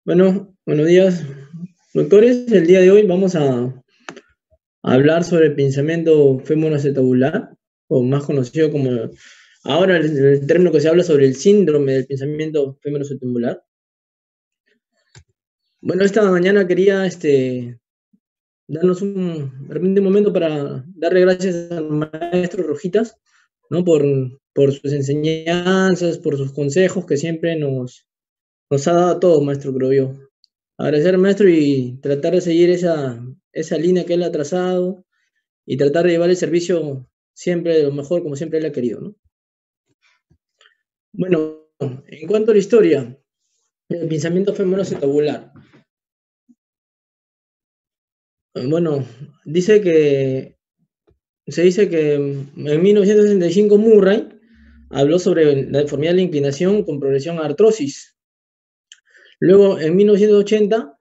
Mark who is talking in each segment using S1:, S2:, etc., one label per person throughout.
S1: Bueno, buenos días, doctores. El día de hoy vamos a hablar sobre el pensamiento femoroacetabular, o más conocido como ahora el término que se habla sobre el síndrome del pensamiento femoroacetabular. Bueno, esta mañana quería darnos de repente un momento para darle gracias al maestro Rojitas, ¿no? Por sus enseñanzas, por sus consejos que siempre nos ha dado a todos, maestro, creo yo. Agradecer al maestro y tratar de seguir esa línea que él ha trazado y tratar de llevar el servicio siempre de lo mejor, como siempre él ha querido, ¿no? Bueno, en cuanto a la historia del pensamiento femoroacetabular, bueno, se dice que en 1965 Murray habló sobre la deformidad de la inclinación con progresión a artrosis. Luego, en 1980,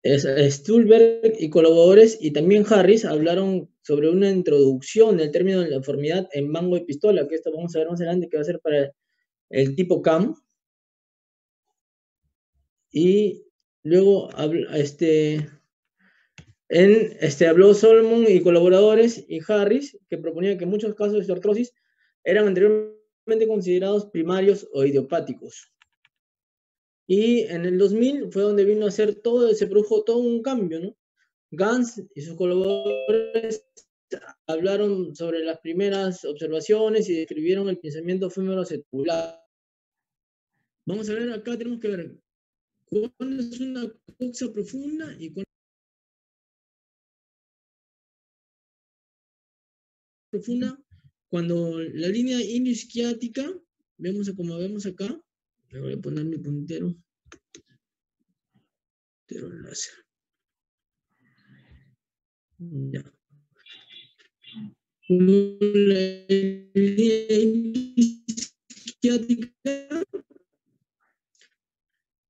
S1: Stulberg y colaboradores y también Harris hablaron sobre una introducción del término de la deformidad en mango y pistola, que esto vamos a ver más adelante que va a ser para el tipo CAM. Y luego habló Solomon y colaboradores y Harris, que proponía que muchos casos de artrosis eran anteriormente considerados primarios o idiopáticos. Y en el 2000 fue donde vino a hacer se produjo todo un cambio, ¿no? Gans y sus colaboradores hablaron sobre las primeras observaciones y describieron el pensamiento femoroacetabular. Vamos a ver, acá tenemos que ver cuándo es una coxa profunda y cuándo es profunda. Cuando la línea iliosquiática, como vemos acá, le voy a poner mi puntero láser. Ya. La línea iliosquiática,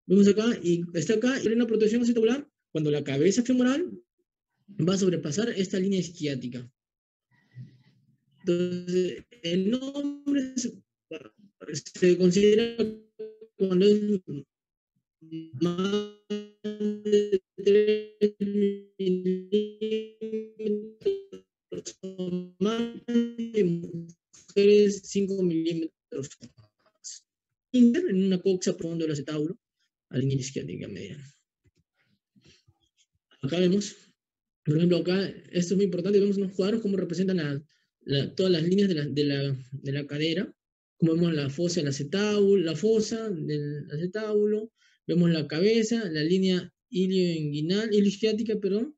S1: vemos acá, y está acá, y hay una protección acetabular cuando la cabeza femoral va a sobrepasar esta línea isquiática. Entonces, el hombre se considera cuando es más de 3 milímetros o más, y mujeres 5 milímetros o más. En una coxa profunda del acetábulo a línea isquiática media. Acá vemos, por ejemplo, acá, esto es muy importante, vemos unos cuadros cómo representan todas las líneas de la cadera, como vemos la fosa del acetábulo, vemos la cabeza, la línea ilioisquiática, perdón,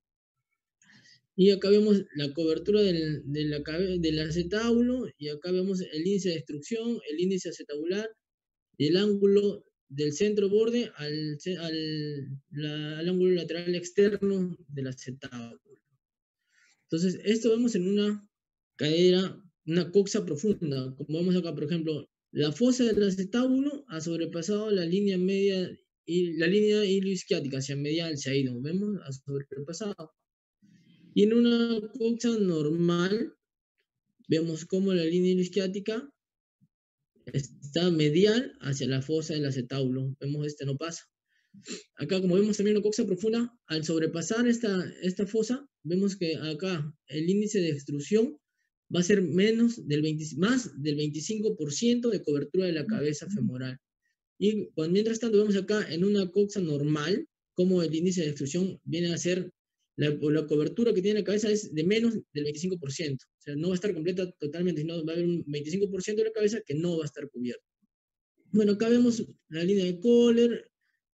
S1: y acá vemos la cobertura del acetábulo, y acá vemos el índice de destrucción, el índice acetabular, y el ángulo del centro borde al ángulo lateral externo del acetábulo. Entonces, esto vemos en una cadera, una coxa profunda, como vemos acá, por ejemplo, la fosa del acetábulo ha sobrepasado la línea media y la línea ilioisquiática hacia medial se ha ido, vemos, ha sobrepasado. Y en una coxa normal, vemos cómo la línea ilioisquiática está medial hacia la fosa del acetábulo. Vemos no pasa. Acá, como vemos también una coxa profunda, al sobrepasar esta fosa, vemos que acá el índice de extrusión va a ser más del 25% de cobertura de la cabeza femoral. Y mientras tanto vemos acá en una coxa normal, como el índice de extrusión viene a ser, la cobertura que tiene la cabeza es de menos del 25%. O sea, no va a estar completa totalmente, sino va a haber un 25% de la cabeza que no va a estar cubierta. Bueno, acá vemos la línea de Kohler,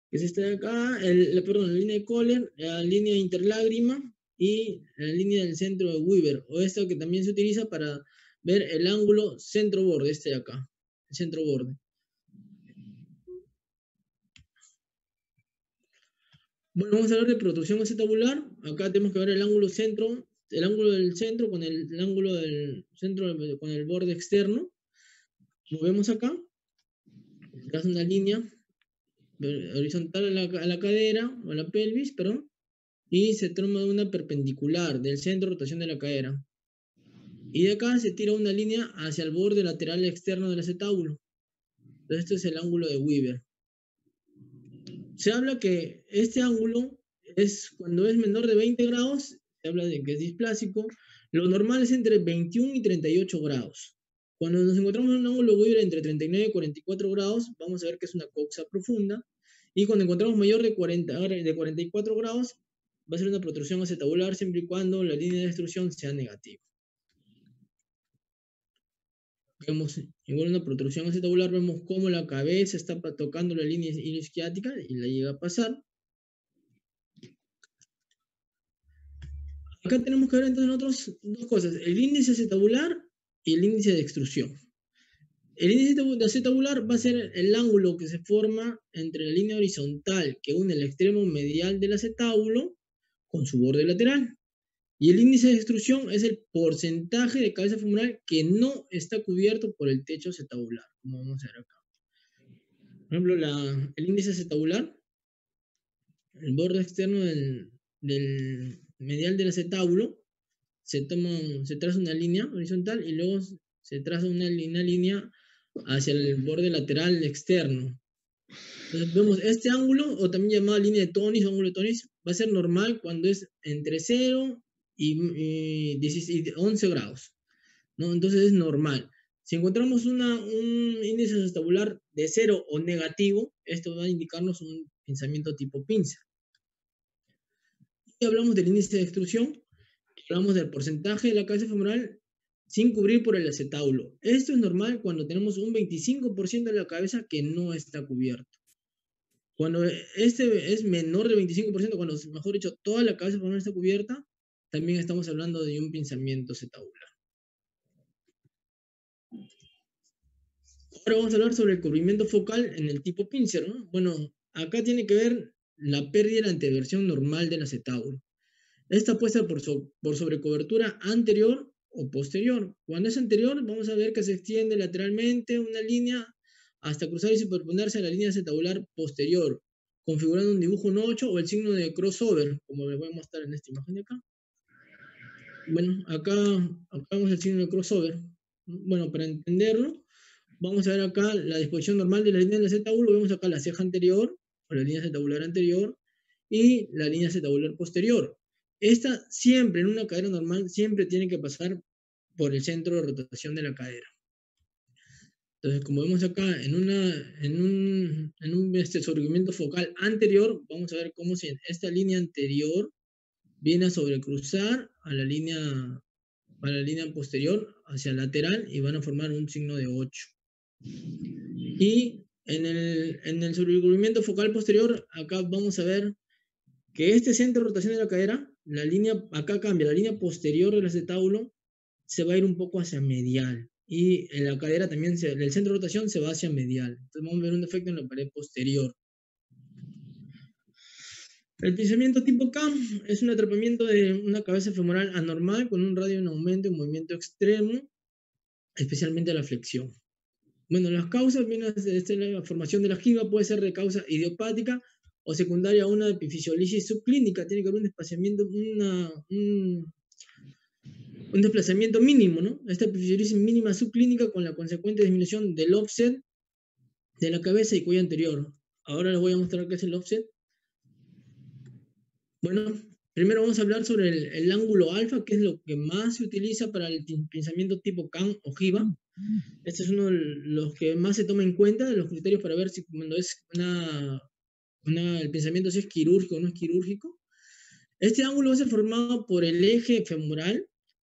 S1: que es esta de acá, la línea de Kohler, la línea interlágrima y la línea del centro de Weber, o esta que también se utiliza para ver el ángulo centro-borde, de acá, el centro-borde. Bueno, vamos a hablar de protrusión acetabular. Acá tenemos que ver el ángulo del centro con el ángulo del centro con el borde externo. Como vemos acá, hace una línea horizontal a la cadera, o a la pelvis, perdón, y se toma una perpendicular del centro de rotación de la cadera. Y de acá se tira una línea hacia el borde lateral externo del acetábulo. Entonces, este es el ángulo de Weber. se habla que este ángulo es, cuando es menor de 20 grados, se habla de que es displásico. Lo normal es entre 21 y 38 grados. Cuando nos encontramos en un ángulo Weber entre 39 y 44 grados, vamos a ver que es una coxa profunda. Y cuando encontramos mayor de 44 grados, va a ser una protrusión acetabular siempre y cuando la línea de extrusión sea negativa. Vemos igual una protrusión acetabular, vemos cómo la cabeza está tocando la línea isquiática y la llega a pasar. Acá tenemos que ver entonces nosotros dos cosas, el índice acetabular y el índice de extrusión. El índice de acetabular va a ser el ángulo que se forma entre la línea horizontal que une el extremo medial del acetábulo con su borde lateral. Y el índice de extrusión es el porcentaje de cabeza femoral que no está cubierto por el techo acetabular, como vamos a ver acá. Por ejemplo, el índice acetabular, el borde externo del medial del acetábulo, se traza una línea horizontal y luego se traza una línea hacia el borde lateral externo. Entonces vemos este ángulo, o también llamado línea de Tonis, ángulo de Tonis, va a ser normal cuando es entre 0 y 11 grados, ¿no? Entonces es normal. Si encontramos un índice acetabular de 0 o negativo, esto va a indicarnos un pinzamiento tipo pinza. Y hablamos del índice de extrusión, hablamos del porcentaje de la cabeza femoral sin cubrir por el acetábulo. Esto es normal cuando tenemos un 25% de la cabeza que no está cubierto. Cuando este es menor del 25%, cuando, mejor dicho, toda la cabeza femoral está cubierta, también estamos hablando de un pinzamiento acetabular. Ahora vamos a hablar sobre el cubrimiento focal en el tipo pincer, ¿no? Bueno, acá tiene que ver la pérdida de la anteversión normal del acetábulo. Esta puede ser por sobrecobertura anterior o posterior. Cuando es anterior, vamos a ver que se extiende lateralmente una línea hasta cruzar y superponerse a la línea acetabular posterior, configurando un dibujo 1-8 o el signo de crossover, como les voy a mostrar en esta imagen de acá. Bueno, acá vemos el signo de crossover. Bueno, para entenderlo, vamos a ver acá la disposición normal de la línea del acetábulo. Vemos acá la ceja anterior, o la línea acetabular anterior, y la línea acetabular posterior. Esta siempre, en una cadera normal, siempre tiene que pasar por el centro de rotación de la cadera. Entonces, como vemos acá, en un sobrecubrimiento focal anterior, vamos a ver cómo si esta línea anterior viene a sobrecruzar a la línea posterior hacia el lateral y van a formar un signo de 8. Y en el sobrecubrimiento focal posterior, acá vamos a ver que este centro de rotación de la cadera, la línea, acá cambia, la línea posterior del acetábulo se va a ir un poco hacia medial. Y en la cadera también, el centro de rotación se va hacia medial. Entonces vamos a ver un defecto en la pared posterior. El pinzamiento tipo K es un atrapamiento de una cabeza femoral anormal con un radio en aumento y un movimiento extremo, especialmente la flexión. Bueno, las causas, la formación de la jiba puede ser de causa idiopática o secundaria a una epifisiolisis subclínica. Tiene que haber un desplazamiento, un desplazamiento mínimo, ¿no? Esta epifisiolisis mínima subclínica con la consecuente disminución del offset de la cabeza y cuello anterior. Ahora les voy a mostrar qué es el offset. Bueno, primero vamos a hablar sobre el ángulo alfa, que es lo que más se utiliza para el pinzamiento tipo Kahn o jiba. Este es uno de los que más se toma en cuenta, de los criterios para ver si cuando es el pensamiento si es quirúrgico o no es quirúrgico. Este ángulo va a ser formado por el eje femoral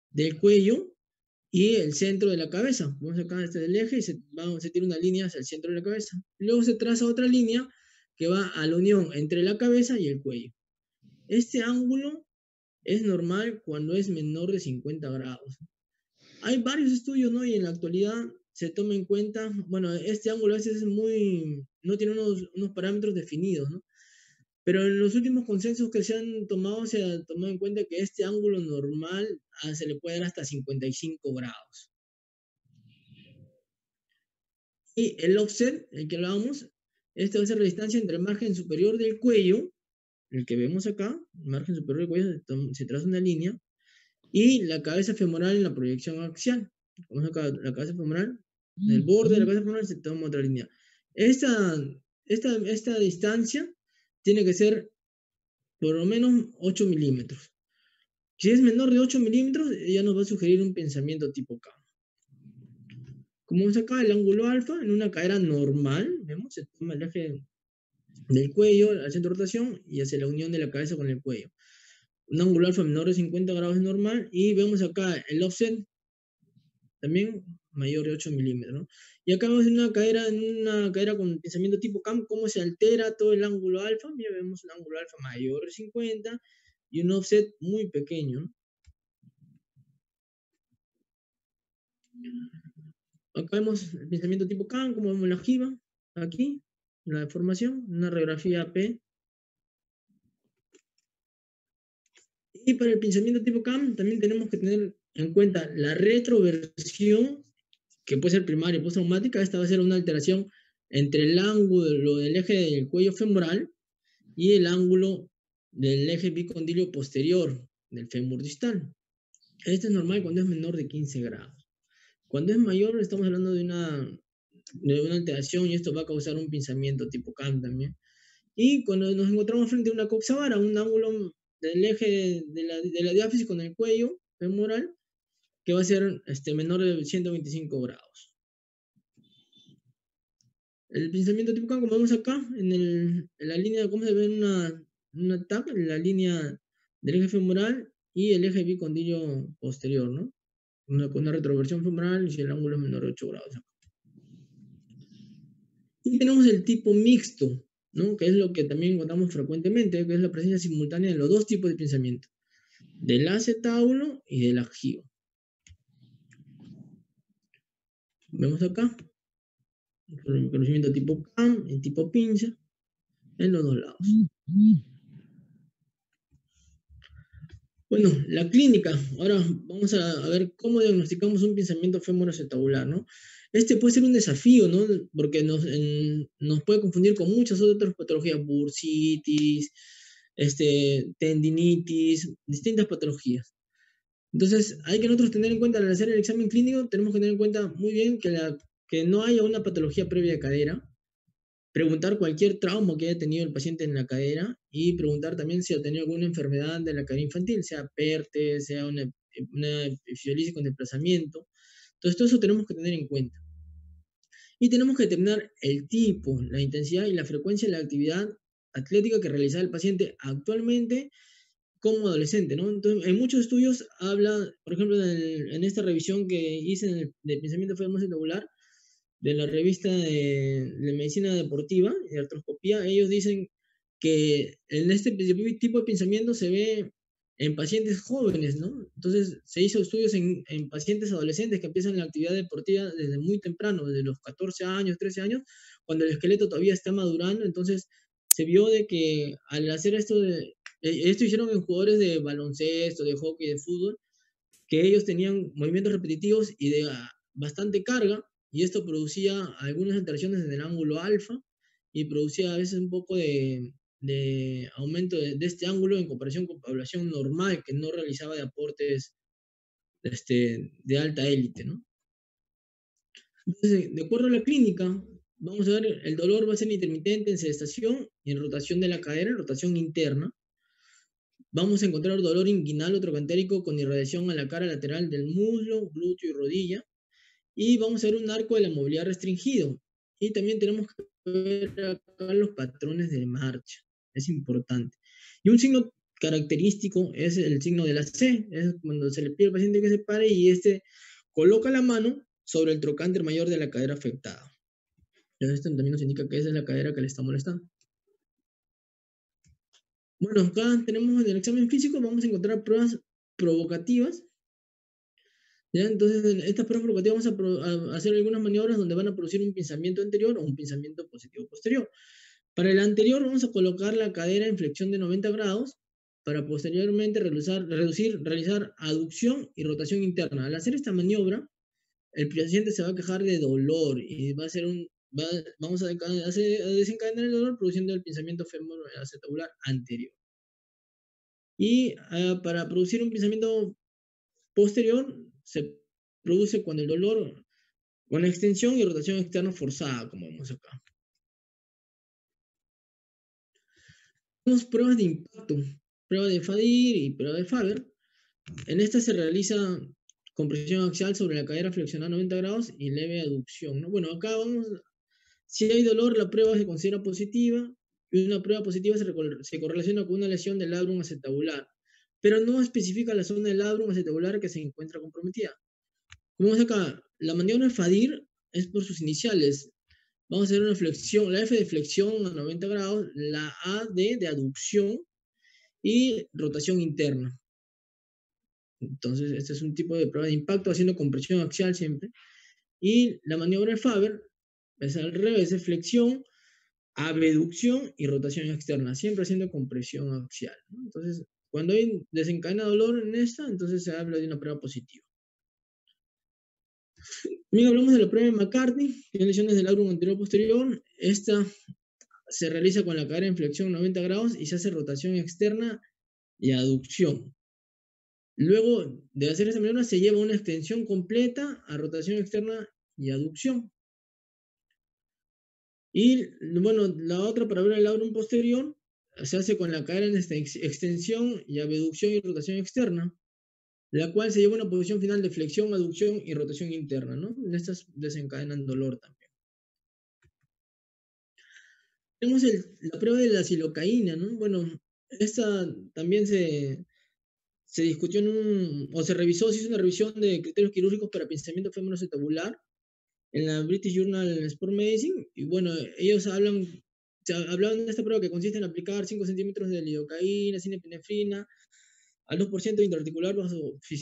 S1: del cuello y el centro de la cabeza. Vamos acá, este es el eje y se tira una línea hacia el centro de la cabeza. Luego se traza otra línea que va a la unión entre la cabeza y el cuello. Este ángulo es normal cuando es menor de 50 grados. Hay varios estudios, ¿no? Y en la actualidad se toma en cuenta, bueno, este ángulo a veces no tiene unos parámetros definidos, ¿no? Pero en los últimos consensos que se han tomado en cuenta que este ángulo normal se le puede dar hasta 55 grados. Y el offset, el que hablábamos, esta va a ser la distancia entre el margen superior del cuello, el que vemos acá, el margen superior del cuello, se traza una línea, y la cabeza femoral en la proyección axial. Vamos acá, la cabeza femoral, en el borde de la cabeza femoral se toma otra línea. Esta distancia tiene que ser por lo menos 8 milímetros. Si es menor de 8 milímetros, ya nos va a sugerir un pensamiento tipo K. Como vemos acá, el ángulo alfa en una cadera normal, vemos, se toma el eje del cuello al centro de rotación y hacia la unión de la cabeza con el cuello. Un ángulo alfa menor de 50 grados es normal, y vemos acá el offset también mayor de 8 milímetros, ¿no? Y acá vemos en una cadera con pensamiento tipo CAM, cómo se altera todo el ángulo alfa. Mira, vemos un ángulo alfa mayor de 50 y un offset muy pequeño, ¿no? Acá vemos el pensamiento tipo CAM, como vemos la jiba, aquí, la deformación, una radiografía P. Y para el pensamiento tipo CAM también tenemos que tener en cuenta la retroversión, que puede ser primaria o postraumática. Esta va a ser una alteración entre el ángulo del eje del cuello femoral y el ángulo del eje bicondilio posterior del fémur distal. Esto es normal cuando es menor de 15 grados. Cuando es mayor, estamos hablando de una alteración, y esto va a causar un pinzamiento tipo CAM también. Y cuando nos encontramos frente a una coxavara, un ángulo del eje de la diáfisis con el cuello femoral, que va a ser menor de 125 grados. El pinzamiento tipo CAM, como vemos acá, en la línea, ¿cómo se ve en una tag? En la línea del eje femoral y el eje bicondilio posterior, ¿no? Con una retroversión femoral y el ángulo es menor de 8 grados. Y tenemos el tipo mixto, ¿no? Que es lo que también encontramos frecuentemente, que es la presencia simultánea de los dos tipos de pensamiento, del acetábulo y del argivo. Vemos acá el conocimiento tipo CAM y tipo pinza en los dos lados. Bueno, la clínica. Ahora vamos a ver cómo diagnosticamos un pinzamiento femoroacetabular, ¿no? Este puede ser un desafío, ¿no? Porque nos puede confundir con muchas otras patologías, bursitis, tendinitis, distintas patologías. Entonces, hay que nosotros tener en cuenta al hacer el examen clínico, tenemos que tener en cuenta muy bien que no haya una patología previa de cadera, preguntar cualquier trauma que haya tenido el paciente en la cadera, y preguntar también si ha tenido alguna enfermedad de la cadera infantil, sea PERTE, sea una epifisiolisis con desplazamiento. Entonces, todo eso tenemos que tener en cuenta. Y tenemos que determinar el tipo, la intensidad y la frecuencia de la actividad atlética que realiza el paciente actualmente como adolescente, ¿no? Entonces, en muchos estudios habla, por ejemplo, en esta revisión que hice de pensamiento femoroacetabular, de la revista de medicina deportiva y de artroscopía, ellos dicen que en este tipo de pensamiento se ve en pacientes jóvenes, ¿no? Entonces se hizo estudios en pacientes adolescentes que empiezan la actividad deportiva desde muy temprano, desde los 14 años, 13 años, cuando el esqueleto todavía está madurando. Entonces se vio de que al hacer esto hicieron en jugadores de baloncesto, de hockey, de fútbol, que ellos tenían movimientos repetitivos y de bastante carga, y esto producía algunas alteraciones en el ángulo alfa y producía a veces un poco de aumento de este ángulo en comparación con población normal que no realizaba deportes de alta élite, ¿no? Entonces, de acuerdo a la clínica, vamos a ver, el dolor va a ser intermitente en sedestación y en rotación de la cadera, en rotación interna. Vamos a encontrar dolor inguinal o trocantérico con irradiación a la cara lateral del muslo, glúteo y rodilla. Y vamos a ver un arco de la movilidad restringido. Y también tenemos que ver acá los patrones de marcha. Es importante. Y un signo característico es el signo de la C. Es cuando se le pide al paciente que se pare y coloca la mano sobre el trocánter mayor de la cadera afectada. Entonces, esto también nos indica que esa es la cadera que le está molestando. Bueno, acá tenemos en el examen físico, vamos a encontrar pruebas provocativas. ¿Ya? Entonces, en estas pruebas provocativas vamos a hacer algunas maniobras donde van a producir un pinzamiento anterior o un pinzamiento positivo posterior. Para el anterior vamos a colocar la cadera en flexión de 90 grados para posteriormente realizar aducción y rotación interna. Al hacer esta maniobra, el paciente se va a quejar de dolor y vamos a desencadenar el dolor produciendo el pinzamiento femoroacetabular anterior. Y para producir un pinzamiento posterior se produce cuando el dolor con extensión y rotación externa forzada, como vemos acá. Tenemos pruebas de impacto, prueba de Fadir y prueba de Faber. En esta se realiza compresión axial sobre la cadera flexionada a 90 grados y leve aducción, ¿no? Bueno, acá vamos, si hay dolor, la prueba se considera positiva y una prueba positiva se correlaciona con una lesión del labrum acetabular, pero no especifica la zona del labrum acetabular que se encuentra comprometida. Como vemos acá, la maniobra de Fadir es por sus iniciales. Vamos a hacer una flexión, la F de flexión a 90 grados, la A de aducción y rotación interna. Entonces, este es un tipo de prueba de impacto haciendo compresión axial siempre. Y la maniobra de Faber es al revés, es flexión, abducción y rotación externa, siempre haciendo compresión axial, ¿no? Entonces, cuando hay desencadena dolor en esta, entonces se habla de una prueba positiva. También hablamos de la prueba de McCartney, que es lesiones del labrum anterior posterior. Esta se realiza con la cadera en flexión 90 grados y se hace rotación externa y aducción. Luego de hacer esa maniobra se lleva una extensión completa a rotación externa y aducción. Y bueno, la otra para ver el labrum posterior se hace con la cadera en extensión y abducción y rotación externa, la cual se lleva a una posición final de flexión, aducción y rotación interna, ¿no? En estas desencadenan dolor también. Tenemos la prueba de la silocaína, ¿no? Bueno, esta también se discutió o se revisó, se hizo una revisión de criterios quirúrgicos para pinzamiento femoroacetabular en la British Journal Sport Medicine, y bueno, ellos hablaban de esta prueba que consiste en aplicar 5 centímetros de lidocaína sin epinefrina al 2% intraarticular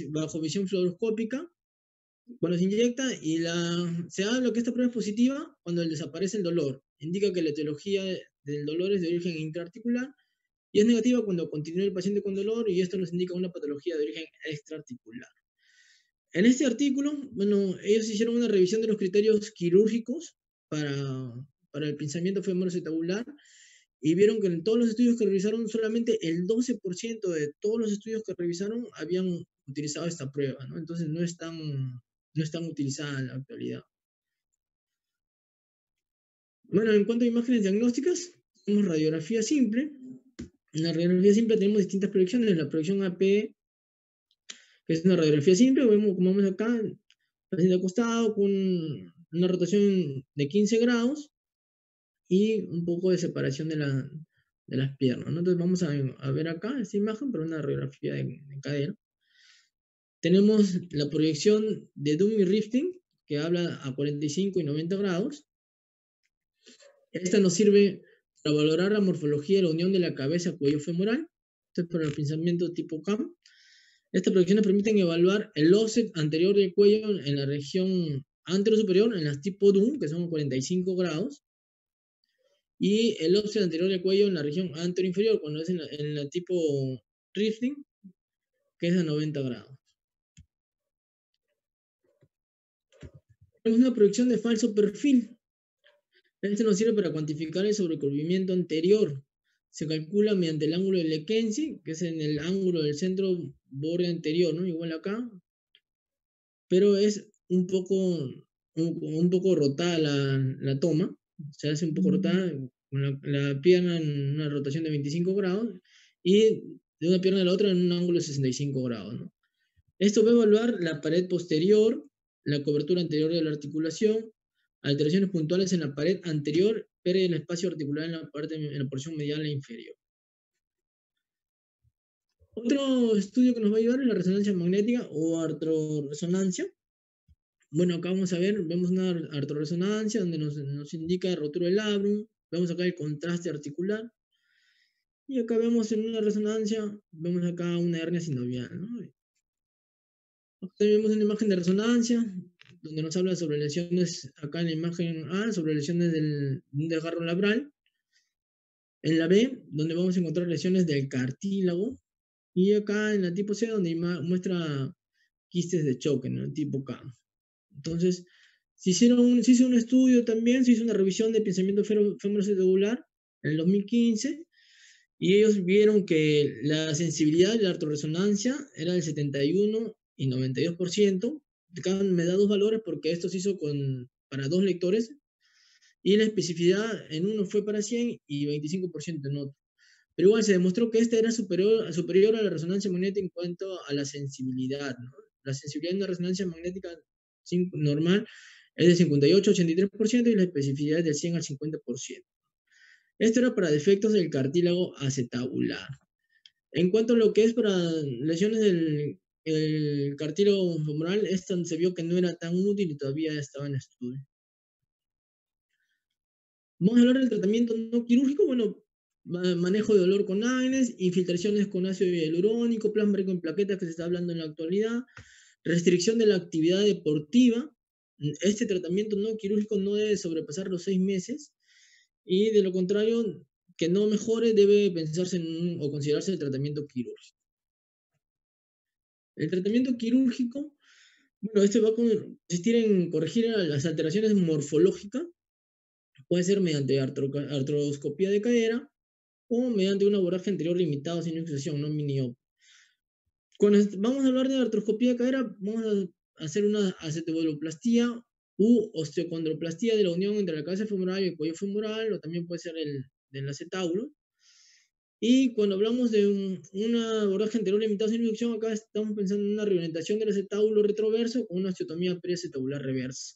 S1: bajo visión fluoroscópica cuando se inyecta, y se habla que esta prueba es positiva cuando desaparece el dolor. Indica que la etiología del dolor es de origen intraarticular y es negativa cuando continúa el paciente con dolor, y esto nos indica una patología de origen extraarticular. En este artículo, bueno, ellos hicieron una revisión de los criterios quirúrgicos para el pinzamiento femoroacetabular y vieron que en todos los estudios que revisaron, solamente el 12% de todos los estudios que revisaron habían utilizado esta prueba, ¿no? Entonces no es tan utilizada en la actualidad. Bueno, en cuanto a imágenes diagnósticas, tenemos radiografía simple. En la radiografía simple tenemos distintas proyecciones. La proyección AP, que es una radiografía simple, como vemos acá, paciente acostado con una rotación de 15 grados y un poco de separación de las piernas, ¿no? Entonces vamos a ver acá esta imagen, pero una radiografía de cadera. Tenemos la proyección de dummy rifting, que habla a 45 y 90 grados. Esta nos sirve para valorar la morfología de la unión de la cabeza cuello femoral. Esto es para el pensamiento tipo CAM. Estas proyecciones permiten evaluar el offset anterior del cuello en la región anterosuperior, en las tipo DUM, que son 45 grados, y el offset anterior del cuello en la región anteroinferior, cuando es en la tipo rifting, que es a 90 grados. Tenemos una proyección de falso perfil. Este nos sirve para cuantificar el sobrecubrimiento anterior. Se calcula mediante el ángulo de Lequenzi, que es en el ángulo del centro borde anterior, ¿no? Igual acá. Pero es un poco rotada la toma. Se hace un poco rotada, con la pierna en una rotación de 25 grados y de una pierna a la otra en un ángulo de 65 grados, ¿no? Esto va a evaluar la pared posterior, la cobertura anterior de la articulación, alteraciones puntuales en la pared anterior, pérdida del espacio articular en la porción medial e inferior. Otro estudio que nos va a ayudar es la resonancia magnética o artroresonancia. Bueno, acá vamos a ver, vemos una artroresonancia donde nos indica rotura del labrum, vemos acá el contraste articular, y acá vemos en una resonancia, vemos acá una hernia sinovial, ¿no? Tenemos una imagen de resonancia, donde nos habla sobre lesiones, acá en la imagen A, sobre lesiones del desgarro labral. En la B, donde vamos a encontrar lesiones del cartílago. Y acá en la tipo C, donde muestra quistes de choque, ¿no? Tipo K. Entonces, se hizo un estudio también, se hizo una revisión de pensamiento femoroacetabular en el 2015, y ellos vieron que la sensibilidad de la artroresonancia era del 71 y 92%. Me da dos valores porque esto se hizo para 2 lectores, y la especificidad en uno fue para 100 y 25% en otro. pero igual se demostró que esta era superior a la resonancia magnética en cuanto a la sensibilidad, ¿no? La sensibilidad en una resonancia magnética normal es de 58-83% y la especificidad es del 100 al 50%. Esto era para defectos del cartílago acetabular. En cuanto a lo que es para lesiones del cartílago femoral, esto se vio que no era tan útil y todavía estaba en estudio. Vamos a hablar del tratamiento no quirúrgico. Bueno, manejo de dolor con AINES, infiltraciones con ácido hialurónico, plasma rico en plaquetas que se está hablando en la actualidad, restricción de la actividad deportiva. Este tratamiento no quirúrgico no debe sobrepasar los 6 meses y de lo contrario, que no mejore, debe pensarse o considerarse el tratamiento quirúrgico. El tratamiento quirúrgico, bueno, este va a consistir en corregir las alteraciones morfológicas. Puede ser mediante artroscopía de cadera o mediante un abordaje anterior limitado sin luxación, no mini-op. Cuando vamos a hablar de artroscopía de cadera, vamos a hacer una acetobuloplastía u osteocondroplastía de la unión entre la cabeza femoral y el cuello femoral, o también puede ser del acetábulo. Y cuando hablamos de un abordaje anterior limitado sin inducción, acá estamos pensando en una reorientación del acetábulo retroverso con una osteotomía periacetabular reversa.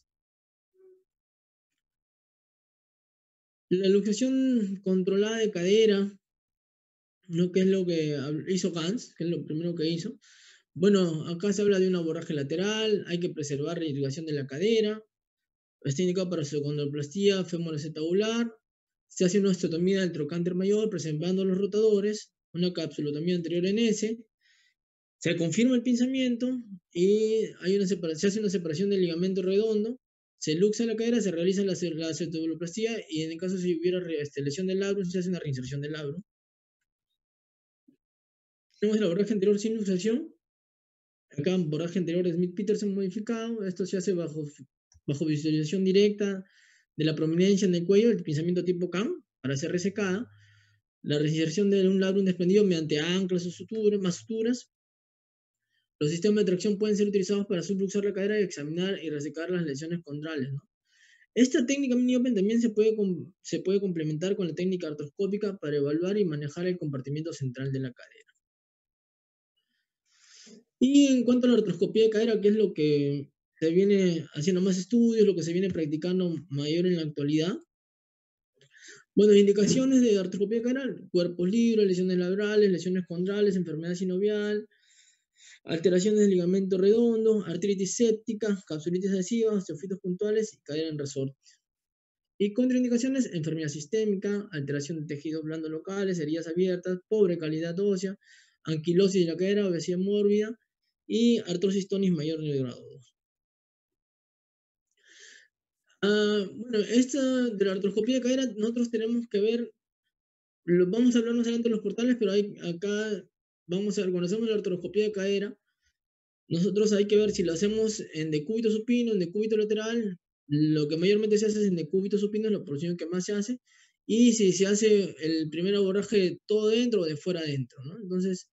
S1: La luxación controlada de cadera, ¿no? Que es lo que hizo Gans, que es lo primero que hizo. Bueno, acá se habla de un abordaje lateral, hay que preservar la irrigación de la cadera, está indicado para osteocondroplastía femoroacetabular, se hace una osteotomía del trocánter mayor preservando los rotadores, una capsulotomía anterior en S, se confirma el pinzamiento y se hace una separación del ligamento redondo, se luxa la cadera, se realiza la acetobuloplastía y en el caso si hubiera lesión del labrum, se hace una reinserción del labrum. Tenemos el abordaje anterior sin luxación. Acá abordaje anterior Smith-Peterson modificado. Esto se hace bajo visualización directa de la prominencia en el cuello, el pinzamiento tipo CAM, para ser resecada. La reinserción de un labrum desprendido mediante anclas o más suturas. Los sistemas de tracción pueden ser utilizados para subluxar la cadera y examinar y resecar las lesiones condrales, ¿no? Esta técnica mini-open también se puede complementar con la técnica artroscópica para evaluar y manejar el compartimiento central de la cadera. Y en cuanto a la artroscopía de cadera, que es lo que se viene haciendo más estudios, lo que se viene practicando mayor en la actualidad. Bueno, indicaciones de artroscopía de cadera: cuerpos libres, lesiones labrales, lesiones condrales, enfermedad sinovial, alteraciones del ligamento redondo, artritis séptica, capsulitis adhesiva, osteofitos puntuales y cadera en resorte. Y contraindicaciones: enfermedad sistémica, alteración de tejidos blandos locales, heridas abiertas, pobre calidad ósea, anquilosis de la cadera, obesidad mórbida y artrosis tonis mayor de grado 2. Bueno, esta de la artroscopía de cadera, nosotros tenemos que ver, vamos a hablar más adelante de los portales, pero acá vamos a ver, cuando hacemos la artroscopía de cadera, nosotros hay que ver si lo hacemos en decúbito supino, en decúbito lateral. Lo que mayormente se hace es en decúbito supino, es la porción que más se hace. Y si se hace el primer abordaje todo dentro o de fuera adentro, ¿no? Entonces,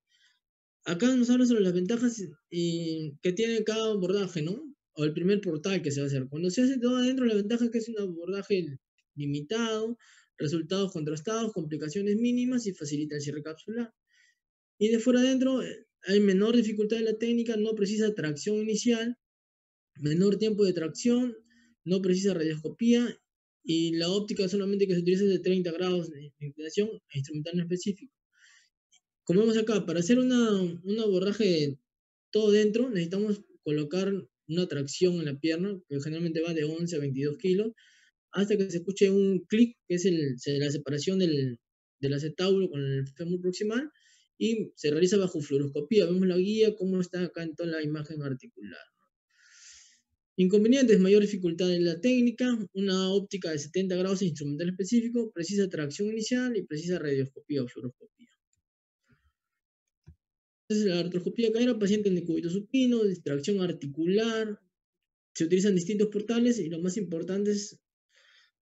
S1: acá nos habla sobre las ventajas que tiene cada abordaje, ¿no? O el primer portal que se va a hacer. Cuando se hace todo adentro, la ventaja es que es un abordaje limitado, resultados contrastados, complicaciones mínimas y facilita el cierre capsular. Y de fuera adentro hay menor dificultad de la técnica, no precisa tracción inicial, menor tiempo de tracción, no precisa radioscopía y la óptica solamente que se utiliza es de 30 grados de inclinación e instrumental no específico. Como vemos acá, para hacer un abordaje todo dentro necesitamos colocar una tracción en la pierna que generalmente va de 11 a 22 kilos hasta que se escuche un clic, que es la separación del acetábulo con el fémur proximal, y se realiza bajo fluoroscopía. Vemos la guía, cómo está acá en toda la imagen articular. Inconvenientes: mayor dificultad en la técnica, una óptica de 70 grados e instrumental específico, precisa tracción inicial y precisa radioscopía o fluoroscopía. Entonces, la artroscopía de cadera, paciente en decúbito supino, distracción articular, se utilizan distintos portales y los más importantes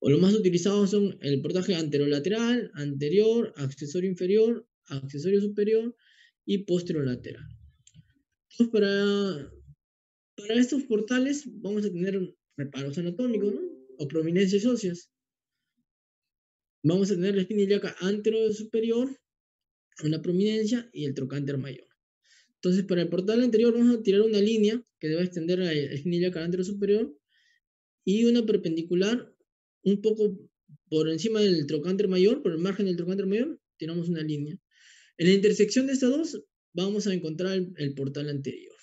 S1: o los más utilizados son el portaje anterolateral, anterior, accesorio inferior, accesorio superior y posterolateral. Entonces, para estos portales vamos a tener reparos anatómicos, ¿no? O prominencias óseas. Vamos a tener la espina ilíaca anterior superior una prominencia y el trocánter mayor. Entonces, para el portal anterior vamos a tirar una línea que debe extender la espinilla carántero superior y una perpendicular un poco por encima del trocánter mayor, por el margen del trocánter mayor, tiramos una línea. En la intersección de estas dos vamos a encontrar el portal anterior.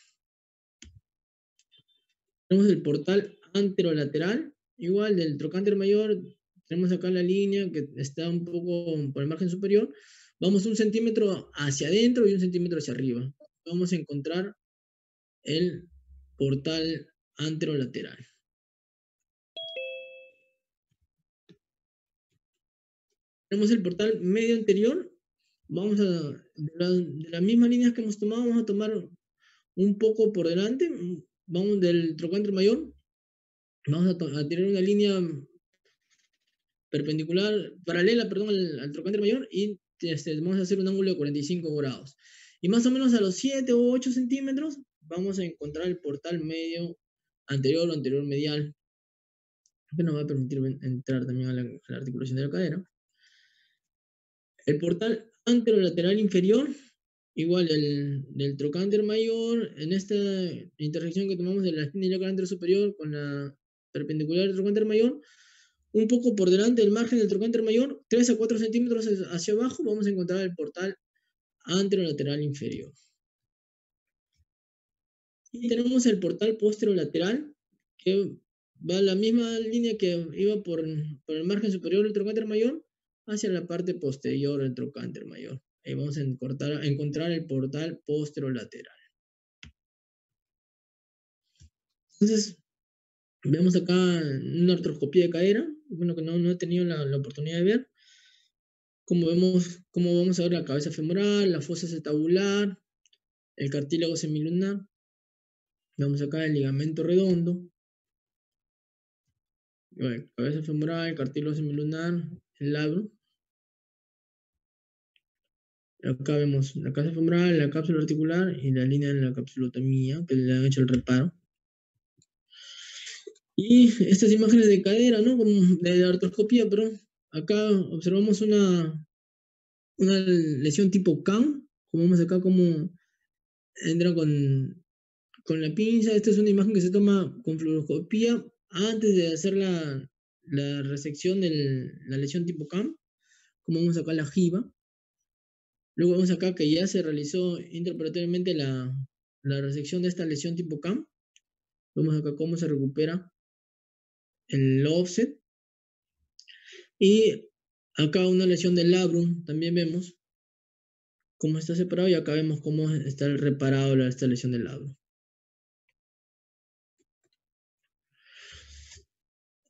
S1: Tenemos el portal anterolateral, igual del trocánter mayor, tenemos acá la línea que está un poco por el margen superior. Vamos 1 centímetro hacia adentro y 1 centímetro hacia arriba. Vamos a encontrar el portal anterolateral. Tenemos el portal medio anterior. Vamos a, de las mismas líneas que hemos tomado, vamos a tomar un poco por delante. Vamos del trocánter mayor. Vamos a tirar una línea perpendicular, paralela, perdón, al trocánter mayor y vamos a hacer un ángulo de 45 grados. Y más o menos a los 7 o 8 centímetros vamos a encontrar el portal medio anterior o anterior medial, que nos va a permitir entrar también a la articulación de la cadera. El portal anterolateral inferior, igual del trocánter mayor, en esta intersección que tomamos de la espinilla carántero superior con la perpendicular del trocánter mayor, un poco por delante del margen del trocánter mayor, 3 a 4 centímetros hacia abajo, vamos a encontrar el portal anterolateral inferior. Y tenemos el portal posterolateral, que va a la misma línea que iba por el margen superior del trocánter mayor, hacia la parte posterior del trocánter mayor. Ahí vamos a encontrar el portal posterolateral. Entonces, vemos acá una artroscopía de cadera, bueno, que no he tenido la oportunidad de ver. Como vamos a ver la cabeza femoral, la fosa acetabular, el cartílago semilunar. Vemos acá el ligamento redondo. Bueno, cabeza femoral, el cartílago semilunar, el labro. Acá vemos la cabeza femoral, la cápsula articular y la línea de la capsulotomía, que le han hecho el reparo. Y estas imágenes de cadera, ¿no? Como de artroscopía, pero acá observamos una lesión tipo CAM, como vemos acá como entra con la pinza. Esta es una imagen que se toma con fluoroscopía antes de hacer la resección de la lesión tipo CAM, como vemos acá la jiba. Luego vemos acá que ya se realizó intraoperatoriamente la resección de esta lesión tipo CAM. Vemos acá cómo se recupera el offset. Y acá una lesión del labrum, también vemos cómo está separado y acá vemos cómo está reparado esta lesión del labrum.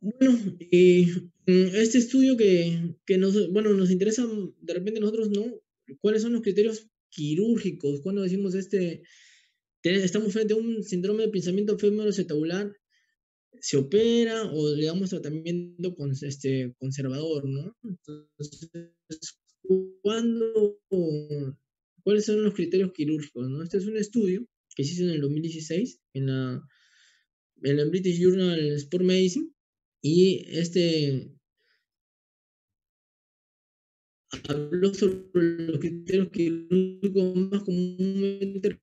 S1: Bueno, y este estudio que nos interesa de repente nosotros, ¿no? ¿Cuáles son los criterios quirúrgicos? Cuando decimos estamos frente a un síndrome de pinzamiento femoroacetabular, ¿se opera o le damos tratamiento conservador, ¿no? Entonces, ¿cuáles son los criterios quirúrgicos, ¿no? Este es un estudio que se hizo en el 2016 en la British Journal Sport Medicine. Y habló sobre los criterios quirúrgicos más comúnmente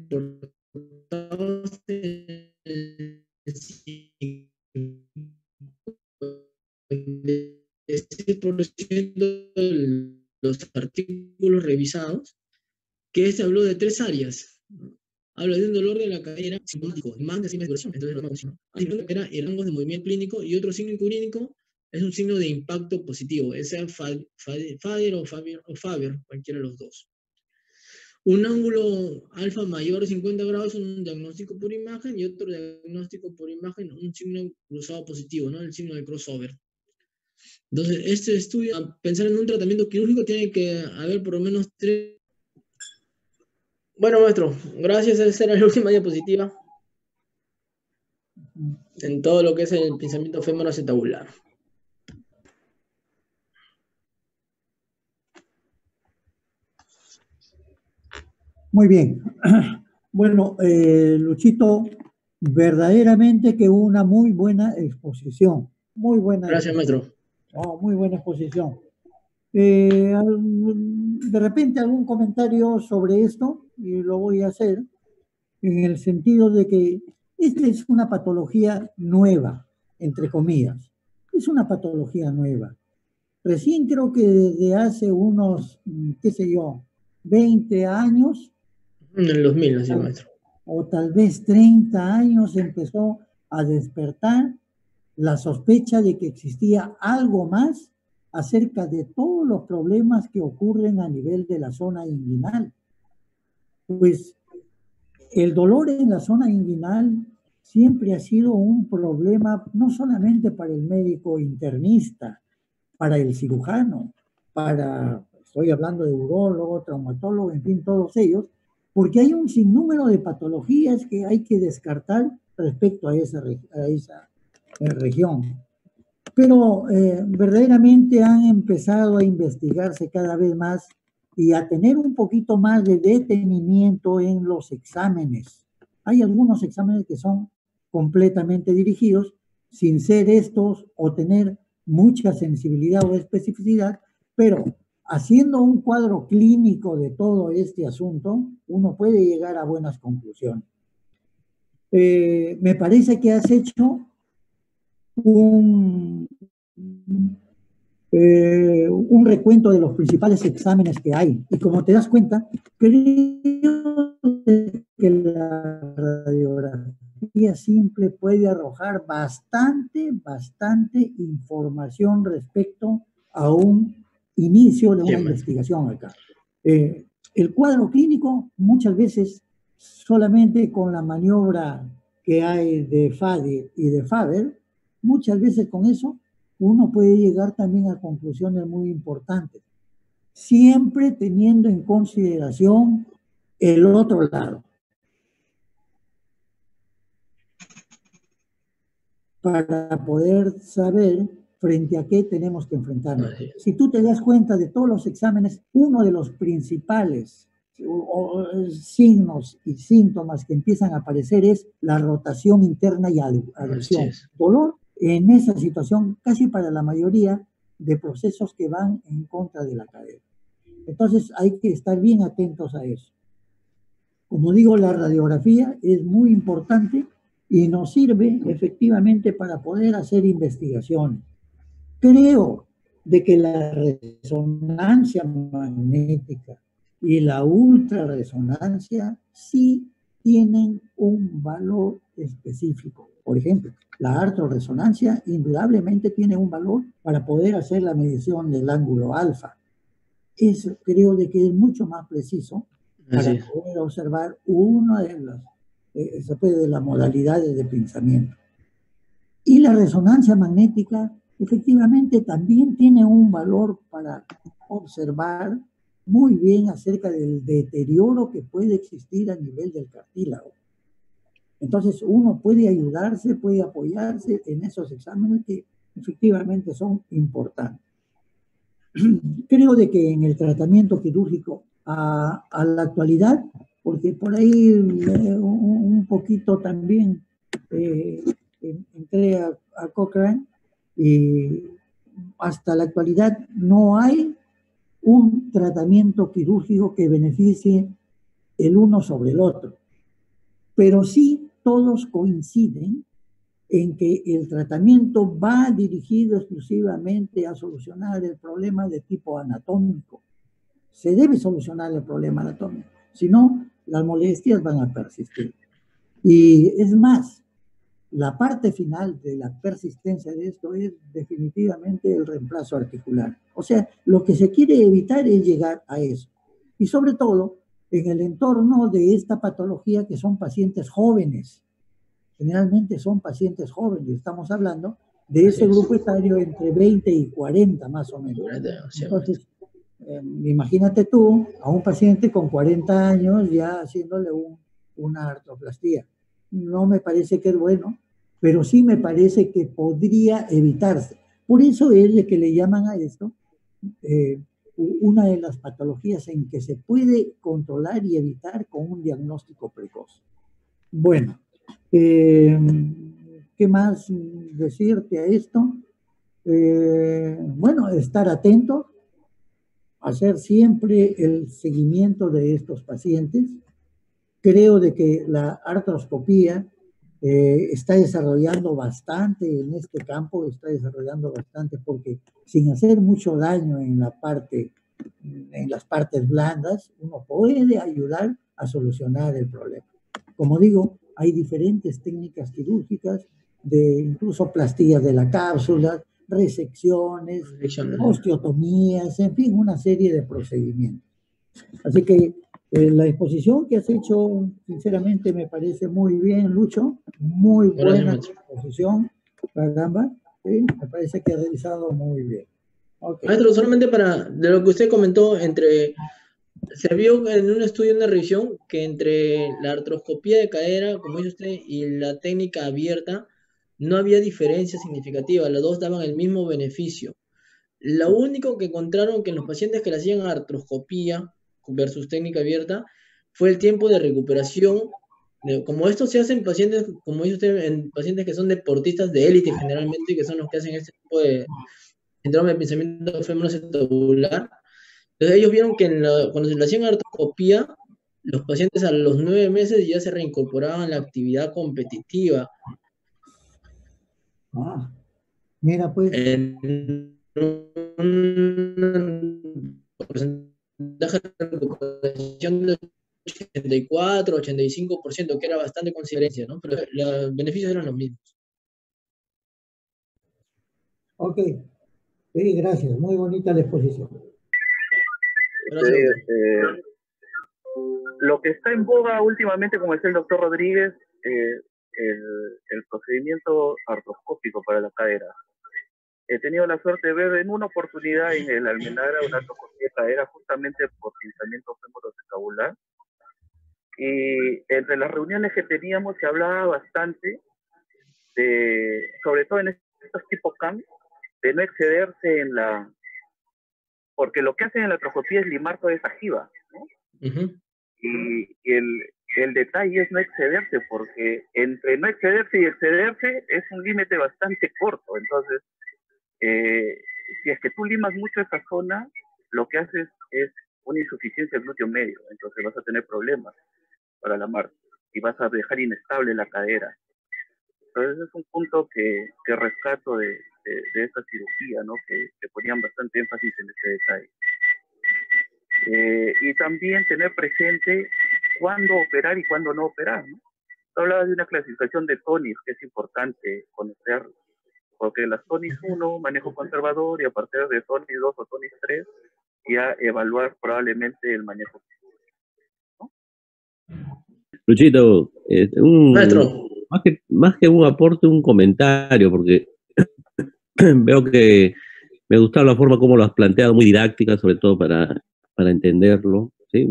S1: reportados en el 56% de los artículos revisados, que habló de 3 áreas, ¿no? Habla de un dolor de la cadera sintomático, más de signos de duración, entonces lo vamos a decir, y rangos de movimiento clínico, y otro signo clínico es un signo de impacto positivo, sea Fader o Faber, cualquiera de los dos. Un ángulo alfa mayor de 50 grados, un diagnóstico por imagen, y otro diagnóstico por imagen, un signo cruzado positivo, ¿no? El signo de crossover. Entonces, este estudio, a pensar en un tratamiento quirúrgico, tiene que haber por lo menos 3. Bueno, maestro, gracias. Esa era la última diapositiva en todo lo que es el pinzamiento femoroacetabular.
S2: Muy bien. Bueno, Luchito, verdaderamente que una muy buena exposición. Muy buena.
S1: Gracias, maestro.
S2: Oh, muy buena exposición. De repente algún comentario sobre esto, y lo voy a hacer, en el sentido de que esta es una patología nueva, entre comillas. Es una patología nueva. Recién creo que desde hace unos, qué sé yo, 20 años,
S1: En el 2000, así, maestro.
S2: o tal vez 30 años, empezó a despertar la sospecha de que existía algo más acerca de todos los problemas que ocurren a nivel de la zona inguinal. Pues el dolor en la zona inguinal siempre ha sido un problema no solamente para el médico internista, para el cirujano, estoy hablando de urólogo, traumatólogo, en fin, todos ellos, porque hay un sinnúmero de patologías que hay que descartar respecto a esa región. Pero verdaderamente han empezado a investigarse cada vez más y a tener un poquito más de detenimiento en los exámenes. Hay algunos exámenes que son completamente dirigidos, sin ser estos o tener mucha sensibilidad o especificidad, pero haciendo un cuadro clínico de todo este asunto, uno puede llegar a buenas conclusiones. Me parece que has hecho un, un recuento de los principales exámenes que hay. Y como te das cuenta, creo que la radiografía simple puede arrojar bastante información respecto a un inicio de una investigación acá. El cuadro clínico muchas veces solamente con la maniobra que hay de Fadi y de Faber, muchas veces con eso uno puede llegar también a conclusiones muy importantes, siempre teniendo en consideración el otro lado, para poder saber frente a qué tenemos que enfrentarnos. Si tú te das cuenta de todos los exámenes, uno de los principales signos y síntomas que empiezan a aparecer es la rotación interna y adhesión. Dolor en esa situación casi para la mayoría de procesos que van en contra de la cadera. Entonces hay que estar bien atentos a eso. Como digo, la radiografía es muy importante y nos sirve efectivamente para poder hacer investigaciones. Creo de que la resonancia magnética y la ultrarresonancia sí tienen un valor específico. Por ejemplo, la artrorresonancia indudablemente tiene un valor para poder hacer la medición del ángulo alfa. Eso creo de que es mucho más preciso para poder observar una de las modalidades de pensamiento. Y la resonancia magnética efectivamente también tiene un valor para observar muy bien acerca del deterioro que puede existir a nivel del cartílago. Entonces uno puede ayudarse, puede apoyarse en esos exámenes que efectivamente son importantes. Creo de que en el tratamiento quirúrgico a la actualidad, porque por ahí un poquito también entré a Cochrane y hasta la actualidad no hay un tratamiento quirúrgico que beneficie el uno sobre el otro, pero sí todos coinciden en que el tratamiento va dirigido exclusivamente a solucionar el problema de tipo anatómico. Se debe solucionar el problema anatómico, si no, las molestias van a persistir. Y es más, la parte final de la persistencia de esto es definitivamente el reemplazo articular. O sea, lo que se quiere evitar es llegar a eso. Y sobre todo, en el entorno de esta patología que son pacientes jóvenes. Generalmente son pacientes jóvenes, estamos hablando de ese grupo etario entre 20 y 40 más o menos. Entonces, imagínate tú a un paciente con 40 años ya haciéndole una artroplastía. No me parece que es bueno, pero sí me parece que podría evitarse. Por eso es de que le llaman a esto una de las patologías en que se puede controlar y evitar con un diagnóstico precoz. Bueno, ¿qué más decirte a esto? Bueno, estar atento hacer siempre el seguimiento de estos pacientes. Creo de que la artroscopía está desarrollando bastante en este campo, está desarrollando bastante porque sin hacer mucho daño en las partes blandas, uno puede ayudar a solucionar el problema. Como digo, hay diferentes técnicas quirúrgicas, de incluso plastillas de la cápsula, resecciones, osteotomías, en fin, una serie de procedimientos. Así que la exposición que has hecho, sinceramente, me parece muy bien, Lucho. Muy buena exposición, caramba. ¿Sí? Me parece que ha realizado muy bien.
S1: Okay. Maestro, solamente de lo que usted comentó, se vio en un estudio, en una revisión, que entre la artroscopía de cadera, como dice usted, y la técnica abierta, no había diferencia significativa. Las dos daban el mismo beneficio. Lo único que encontraron que en los pacientes que le hacían artroscopía versus técnica abierta fue el tiempo de recuperación. Como esto se hace en pacientes, como dice usted, en pacientes que son deportistas de élite generalmente, que son los que hacen este tipo de síndrome de pensamiento femoroacetabular. Entonces ellos vieron que cuando se le hacían artroscopía, los pacientes a los 9 meses ya se reincorporaban a la actividad competitiva.
S2: Mira, pues.
S1: En un porcentaje de recuperación de 84, 85%, que era bastante considerancia, ¿no? Pero los beneficios eran los mismos.
S2: Ok. Sí, gracias. Muy bonita la exposición.
S3: Gracias. Lo que está en boga últimamente, como decía el doctor Rodríguez, el procedimiento artroscópico para la cadera. He tenido la suerte de ver en una oportunidad en el Almenara una artroscopía de cadera justamente por pinzamiento femoroacetabular. Y entre las reuniones que teníamos se hablaba bastante sobre todo en estos tipos CAM, de no excederse porque lo que hacen en la artroscopía es limar toda esa jiba, ¿no? Y el detalle es no excederse, porque entre no excederse y excederse es un límite bastante corto. Entonces, si es que tú limas mucho esa zona, lo que haces es una insuficiencia glúteo medio, entonces vas a tener problemas para la marcha y vas a dejar inestable la cadera. Entonces es un punto que rescato de esta cirugía, ¿no? Que ponían bastante énfasis en ese detalle. Y también tener presente cuándo operar y cuándo no operar, ¿no? Hablaba de una clasificación de TONIS, que es importante conocer, porque las TONIS 1, manejo conservador, y a partir de TONIS 2 o TONIS 3, ya evaluar probablemente el manejo, ¿no?
S4: Luchito,
S1: Maestro.
S4: Más que un aporte, un comentario, porque veo que me gustaba la forma como lo has planteado, muy didáctica, sobre todo para entenderlo, ¿sí?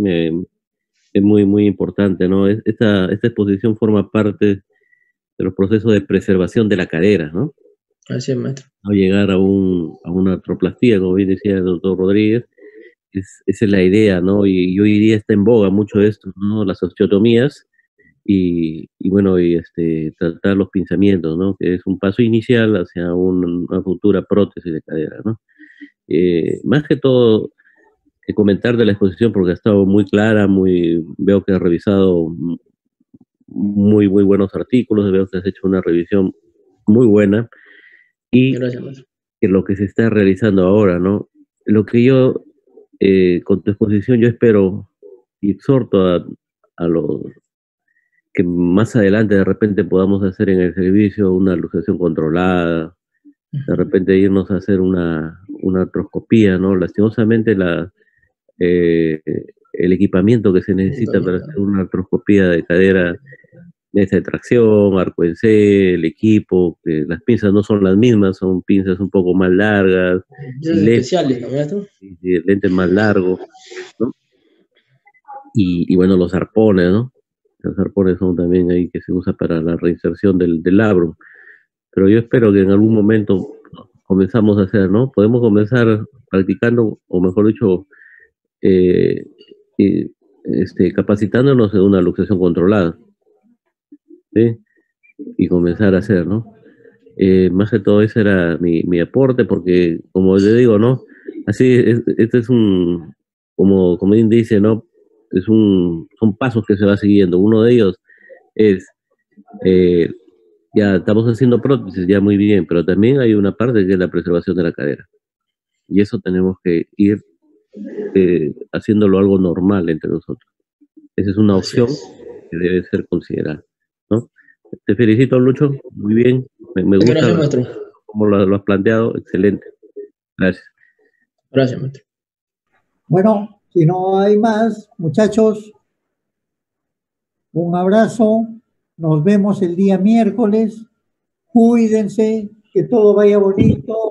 S4: Es muy importante, ¿no? Esta exposición forma parte de los procesos de preservación de la cadera, ¿no?
S1: Así es, maestro.
S4: No llegar a una artroplastía, como bien decía el doctor Rodríguez, esa es la idea, ¿no? Y hoy día está en boga mucho esto, ¿no? Las osteotomías y bueno, tratar los pinzamientos, ¿no? Que es un paso inicial hacia una futura prótesis de cadera, ¿no? Más que todo, comentar de la exposición, porque ha estado muy clara, veo que has revisado muy buenos artículos, veo que has hecho una revisión muy buena, y
S1: gracias,
S4: que lo que se está realizando ahora, ¿no? Lo que yo, con tu exposición, yo espero y exhorto a los que más adelante de repente podamos hacer en el servicio una luxación controlada, de repente irnos a hacer una artroscopía, ¿no? Lastimosamente el equipamiento que se necesita para hacer una artroscopía de cadera, mesa de tracción, arco en C, el equipo, que las pinzas no son las mismas, son pinzas un poco más largas,
S1: especiales, ¿no?
S4: Y lentes más largos, ¿no? Y bueno, los arpones, ¿no? Los arpones son también ahí que se usa para la reinserción del labrum. Pero yo espero que en algún momento comenzamos a hacer, ¿no? Podemos comenzar practicando, o mejor dicho, capacitándonos en una luxación controlada, ¿sí? Y comenzar a hacer, ¿no? Más que todo ese era mi aporte, porque como les digo, ¿no? Así, este es como bien dice, ¿no? Son pasos que se va siguiendo. Uno de ellos es, eh, ya estamos haciendo prótesis, ya muy bien, pero también hay una parte que es la preservación de la cadera. Y eso tenemos que ir haciéndolo algo normal entre nosotros. Esa es una opción que debe ser considerada, ¿no? Te felicito, Lucho, muy bien. Me gusta
S1: gracias, maestro.
S4: Cómo lo has planteado, excelente. Gracias.
S1: Gracias, maestro.
S2: Bueno, si no hay más, muchachos, un abrazo. Nos vemos el día miércoles. Cuídense, que todo vaya bonito.